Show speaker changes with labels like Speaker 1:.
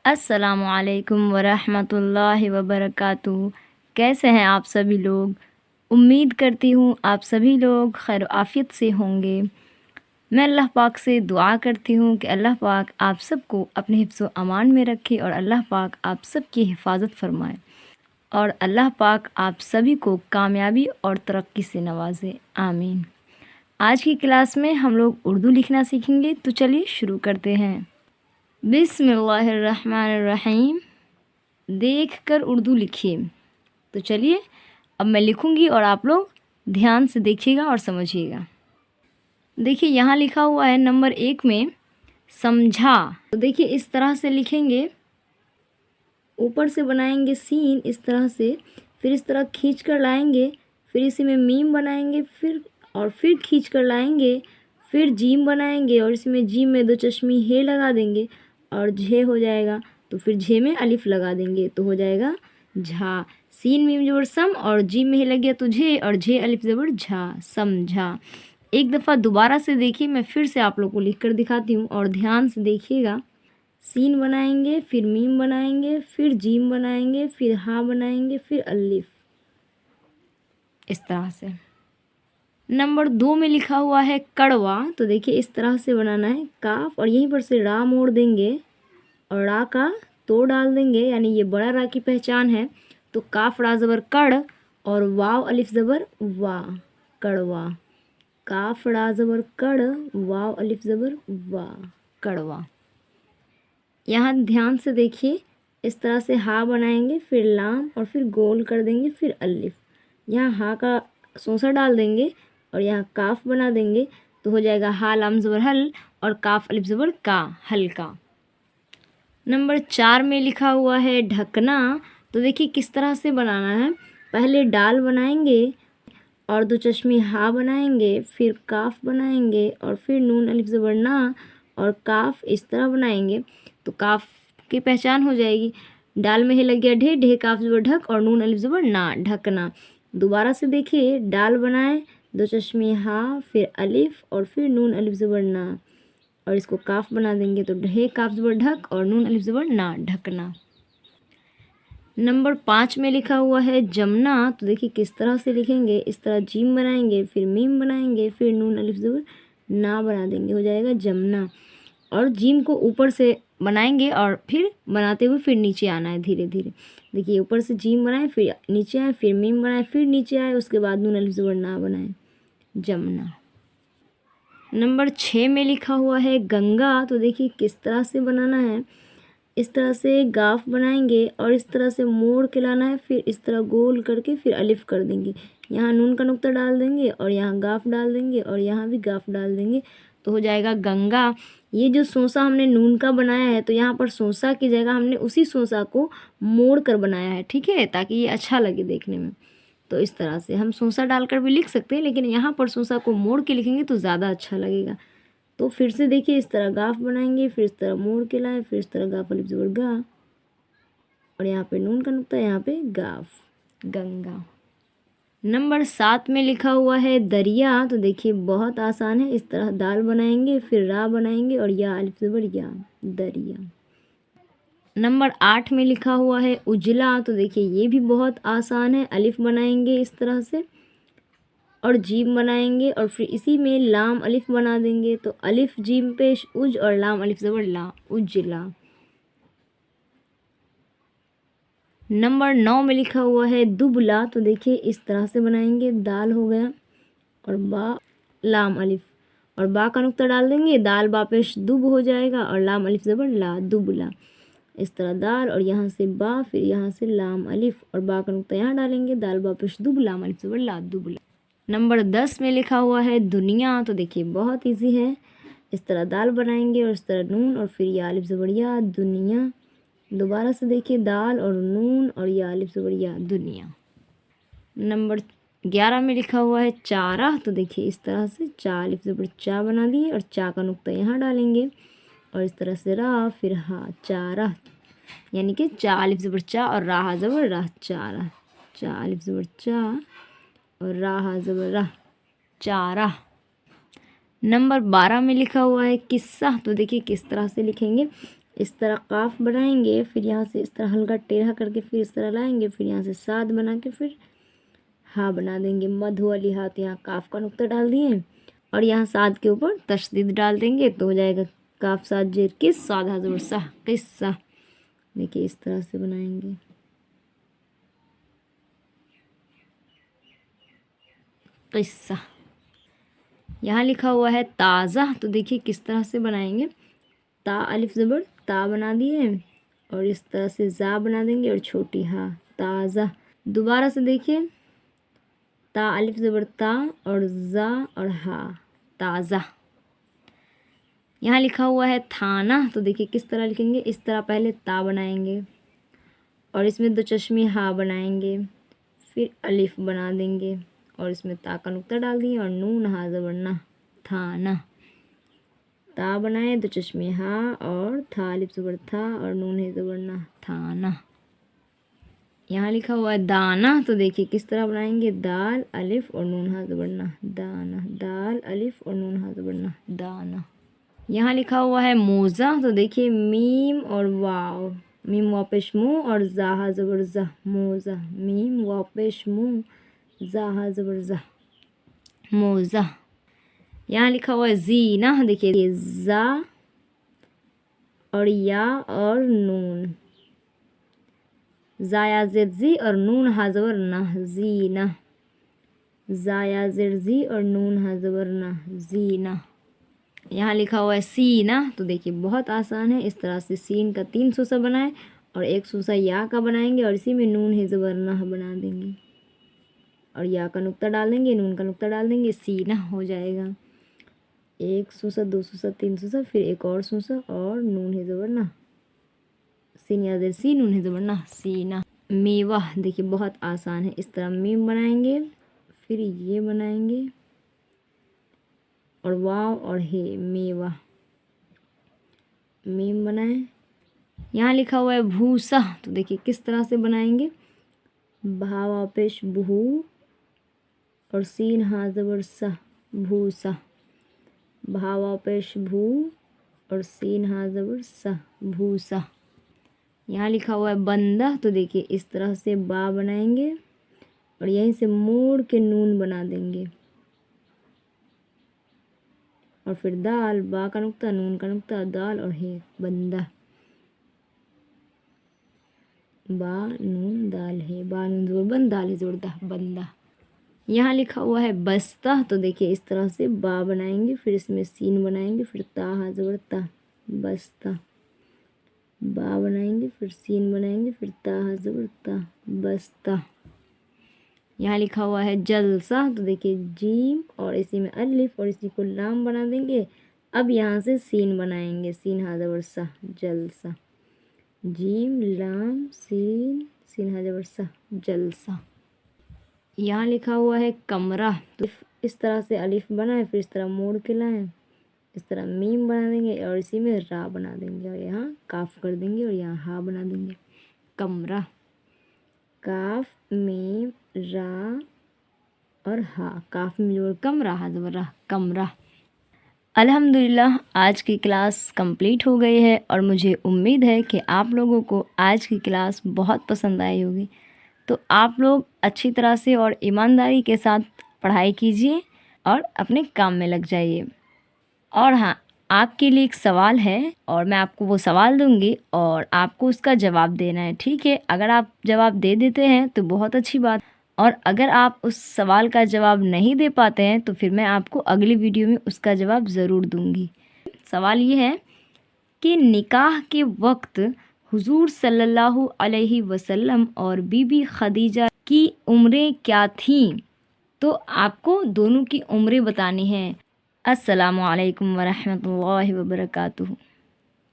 Speaker 1: अस्सलामु अलैकुम वरहमतुल्लाहि वबरकातुहू। कैसे हैं आप सभी लोग? उम्मीद करती हूँ आप सभी लोग खैर आफियत से होंगे। मैं अल्लाह पाक से दुआ करती हूँ कि अल्लाह पाक आप सबको अपने हिफ्ज़ व अमान में रखे और अल्लाह पाक आप सब की हिफाजत फरमाए और अल्लाह पाक आप सभी को कामयाबी और तरक्की से नवाजे, आमीन। आज की क्लास में हम लोग उर्दू लिखना सीखेंगे, तो चलिए शुरू करते हैं। बिस्मिल्लाहिर्रहमानिर्रहीम। देख कर उर्दू लिखिए। तो चलिए अब मैं लिखूँगी और आप लोग ध्यान से देखिएगा और समझिएगा। देखिए यहाँ लिखा हुआ है नंबर 1 में समझा। तो देखिए इस तरह से लिखेंगे, ऊपर से बनाएंगे सीन इस तरह से, फिर इस तरह खींच कर लाएंगे, फिर इसी में मीम बनाएंगे, फिर खींच कर लाएंगे, फिर जीम बनाएंगे और इसमें जीम में 2 चश्मी हे लगा देंगे और झे हो जाएगा। तो फिर झे में अलिफ लगा देंगे तो हो जाएगा झा। सीन मीम ज़बर सम और जीम में हे लग गया तो झे और झे अलिफ ज़बर झा, समझा। एक दफ़ा दोबारा से देखिए, मैं फिर से आप लोग को लिख कर दिखाती हूँ और ध्यान से देखिएगा। सीन बनाएंगे, फिर मीम बनाएंगे, फिर जीम बनाएंगे, फिर हा बनाएंगे, फिर अलिफ, इस तरह से। नंबर 2 में लिखा हुआ है कड़वा। तो देखिए इस तरह से बनाना है, काफ और यहीं पर से रा मोड़ देंगे और रा का तो डाल देंगे, यानी ये बड़ा रा की पहचान है। तो काफ रा ज़बर कड़ और वाव अलिफ ज़बर वा, कड़वा। काफ रा ज़बर कड़, वाव अलिफ ज़बर वा, कड़वा। यहाँ ध्यान से देखिए, इस तरह से हा बनाएंगे, फिर लाम और फिर गोल कर देंगे, फिर अलिफ। यहाँ हा का सोसा डाल देंगे और यहाँ काफ बना देंगे तो हो जाएगा हा लाम ज़बर हल और काफ अलिफ ज़बर का, हल्का। नंबर 4 में लिखा हुआ है ढकना। तो देखिए किस तरह से बनाना है। पहले डाल बनाएंगे और 2 चश्मी हा बनाएंगे, फिर काफ बनाएंगे और फिर नून अलिफ ज़बर ना और काफ इस तरह बनाएंगे तो काफ की पहचान हो जाएगी। डाल में ही लग गया ढे, ढे काफ ज़बर ढक और नून अलिफ ज़बर ना, ढकना। दोबारा से देखिए, डाल बनाए, 2 चश्मी हा, फिर अलिफ और फिर नून अलिफ ज़बर ना और इसको काफ बना देंगे तो ढे काफ ज़बर ढक और नून अलिफ ज़बर ना, ढकना। नंबर 5 में लिखा हुआ है जमना। तो देखिए किस तरह से लिखेंगे, इस तरह जीम बनाएंगे, फिर मीम बनाएंगे, फिर नून अलिफ ज़बर ना बना देंगे, हो जाएगा जमना। और जीम को ऊपर से बनाएंगे और फिर बनाते हुए फिर नीचे आना है धीरे धीरे। देखिए ऊपर से जीम बनाए, फिर नीचे आए, फिर मीम बनाए, फिर नीचे आए, उसके बाद नून अलिफ ज़बर ना बनाए, जमना। नंबर 6 में लिखा हुआ है गंगा। तो देखिए किस तरह से बनाना है, इस तरह से गाफ बनाएंगे और इस तरह से मोड़ के लाना है, फिर इस तरह गोल करके फिर अलिफ कर देंगे। यहाँ नून का नुक्ता डाल देंगे और यहाँ गाफ डाल देंगे और यहाँ भी गाफ डाल देंगे तो हो जाएगा गंगा। ये जो सोसा हमने नून का बनाया है तो यहाँ पर सोसा की जगह हमने उसी सोसा को मोड़ कर बनाया है, ठीक है, ताकि ये अच्छा लगे देखने में। तो इस तरह से हम सोसा डालकर भी लिख सकते हैं, लेकिन यहाँ पर सोसा को मोड़ के लिखेंगे तो ज़्यादा अच्छा लगेगा। तो फिर से देखिए, इस तरह गाफ बनाएंगे, फिर इस तरह मोड़ के लाए, फिर इस तरह गाफ अलिफ ज़बर गा और यहाँ पे नून का नुक्ता, यहाँ पे गाफ, गंगा। नंबर 7 में लिखा हुआ है दरिया। तो देखिए बहुत आसान है, इस तरह दाल बनाएंगे, फिर रा बनाएंगे और या अलिफ ज़बर या, दरिया। नंबर 8 में लिखा हुआ है उजला। तो देखिए ये भी बहुत आसान है, अलिफ बनाएंगे इस तरह से और जीम बनाएंगे और फिर इसी में लाम अलिफ बना देंगे तो अलिफ जीम पेश उज और लाम अलिफ ज़बर ला, उजला। नंबर 9 में लिखा हुआ है दुबला। तो देखिए इस तरह से बनाएंगे, दाल हो गया और बा लाम अलिफ और बा का नुक्ता डाल देंगे, दाल बा पेश दुब हो जाएगा और लाम अलिफ ज़बर ला, दुबला। इस तरह दाल और यहाँ से बा, फिर यहाँ से लाम अलिफ और बा का नुक्ता यहाँ डालेंगे, दाल बा पेश दुब, लाम अलिफ ज़बर ला, दुबला। नंबर 10 में लिखा हुआ है दुनिया। तो देखिए बहुत इजी है, इस तरह दाल बनाएंगे और इस तरह नून और फिर या अलिफ ज़बर या, दुनिया। दोबारा से देखिए, दाल और नून और या अलिफ ज़बर या, दुनिया। नंबर 11 में लिखा हुआ है चारा। तो देखिए इस तरह से चा अलिफ ज़बर चा बना दिए और चा का नुक्ता यहाँ डालेंगे और इस तरह से रा, फिर हा, चारा, यानी कि चा अलिफ ज़बर चा और राहा ज़बर राह, चारा, चा अलिफ ज़बर चा और राहा ज़बर राह, चारा। नंबर 12 में लिखा हुआ है किस्सा। तो देखिए किस तरह से लिखेंगे, इस तरह काफ बनाएंगे, फिर यहाँ से इस तरह हल्का टेढ़ा करके फिर इस तरह लाएंगे, फिर यहाँ से साद बना के फिर हा बना देंगे। मधु वाली हा, तो यहाँ काफ का नुक्ता डाल दिए और यहाँ साद के ऊपर तशदीद डाल देंगे तो हो जाएगा काफ साद जेर किस, साद हा ज़बर सा, किस्सा। देखिए इस तरह से बनाएंगे। किस्सा। यहाँ लिखा हुआ है ताज़ा, तो देखिए किस तरह से बनाएंगे। ता अलिफ ज़बर ता बना दिए और इस तरह से जा बना देंगे और छोटी हा, ताज़ा। दोबारा से देखिए, ता अलिफ ज़बर ता और जा और हा, ताज़ा। यहाँ लिखा हुआ है थाना, तो देखिए किस तरह लिखेंगे। इस तरह पहले ता बनाएंगे और इसमें दो चश्मे हा बनाएंगे, फिर अलिफ बना देंगे और इसमें ता का नुक्ता डाल दिए और नून हा ज़बर ना, थाना। ता बनाए, दो चश्मे हा और था अलिफ ज़बर था और नून है ज़बर ना, थाना। यहाँ लिखा हुआ है दाना, तो देखिए किस तरह बनाएंगे। दाल अलिफ और नून हा ज़बर ना, दाना। दाल अलिफ और नून हा ज़बर ना, दाना। यहाँ लिखा हुआ है मोज़ा, तो देखिए मीम और वाव, मीम वाव पेश मुँह और जा हा ज़बर जा, मोज़ा। मीम वाव पेश मुँह, जा हा ज़बर जा, मोज़ा। यहाँ लिखा हुआ है जीना, देखिए जा और या और नून, जाया ज़ी और नून हा ज़बर ना, जीना। जाया ज़ी और नून हा ज़बर ना, जीना। यहाँ लिखा हुआ है सीना, तो देखिए बहुत आसान है। इस तरह से सीन का 3 सूसा बनाएं और 1 सूसा या का बनाएंगे और इसी में नून है ज़बर ना बना देंगे और या का नुक्ता डाल देंगे, नून का नुक्ता डाल देंगे, सीना हो जाएगा। 1 सूसा, 2 सूसा, 3 सूसा, फिर एक और सूसा और नून है ज़बर ना, सीन या ज़ेर सी, नून है ज़बर ना, सीना। मेवा, देखिए बहुत आसान है। इस तरह मीम बनाएंगे, फिर ये बनाएंगे और वाव और हे, मेवा। मीम बनाएं। यहाँ लिखा हुआ है भूसा, तो देखिए किस तरह से बनाएंगे। भावा पेश बहू और सीन हा ज़बर सा, भूसा। भावा पेश भू और सीन हा ज़बर सा, भूसा। यहाँ लिखा हुआ है बंदा, तो देखिए इस तरह से बा बनाएंगे और यहीं से मोड़ के नून बना देंगे और फिर दाल, बा का नुक्ता, नून का नुक्ता, दाल और हे, बंदा। बा नून दाल है, बा नून ज़बर बंद, दाल है ज़बर दा, बंदा। यहाँ लिखा हुआ है बस्ता, तो देखिए इस तरह से बा बनाएंगे, फिर इसमें सीन बनाएंगे, फिर ता हा ज़बर ता, बस्ता। बा बनाएंगे, फिर सीन बनाएंगे, फिर ता हा ज़बर ता, बस्ता। यहाँ लिखा हुआ है जलसा, तो देखिए जीम और इसी में अलिफ और इसी को लाम बना देंगे। अब यहाँ से सीन बनाएंगे, सीन हा ज़बर सा, जलसा। जीम लाम सीन, सीन हा ज़बर सा, जलसा। यहाँ लिखा हुआ है कमरा, तो इस तरह से अलिफ बनाए, फिर इस तरह मोड़ के लाएं, इस तरह मीम बना देंगे और इसी में रा बना देंगे और यहाँ काफ कर देंगे और यहाँ हा बना देंगे, कमरा। काफ मीम रा और हा, काफ में जोड़ कम, रा ज़बर रा, कमरा। अल्हम्दुलिल्लाह आज की क्लास कंप्लीट हो गई है और मुझे उम्मीद है कि आप लोगों को आज की क्लास बहुत पसंद आई होगी। तो आप लोग अच्छी तरह से और ईमानदारी के साथ पढ़ाई कीजिए और अपने काम में लग जाइए। और हाँ, आपके लिए एक सवाल है और मैं आपको वो सवाल दूंगी और आपको उसका जवाब देना है, ठीक है। अगर आप जवाब दे देते हैं तो बहुत अच्छी बात, और अगर आप उस सवाल का जवाब नहीं दे पाते हैं तो फिर मैं आपको अगली वीडियो में उसका जवाब ज़रूर दूंगी। सवाल ये है कि निकाह के वक्त हुजूर सल्लल्लाहु अलैहि वसल्लम और बीबी खदीजा की उम्रें क्या थीं? तो आपको दोनों की उम्रें बतानी हैं। अस्सलामु अलैकुम वरहमतुल्लाहि वबरकातुहू।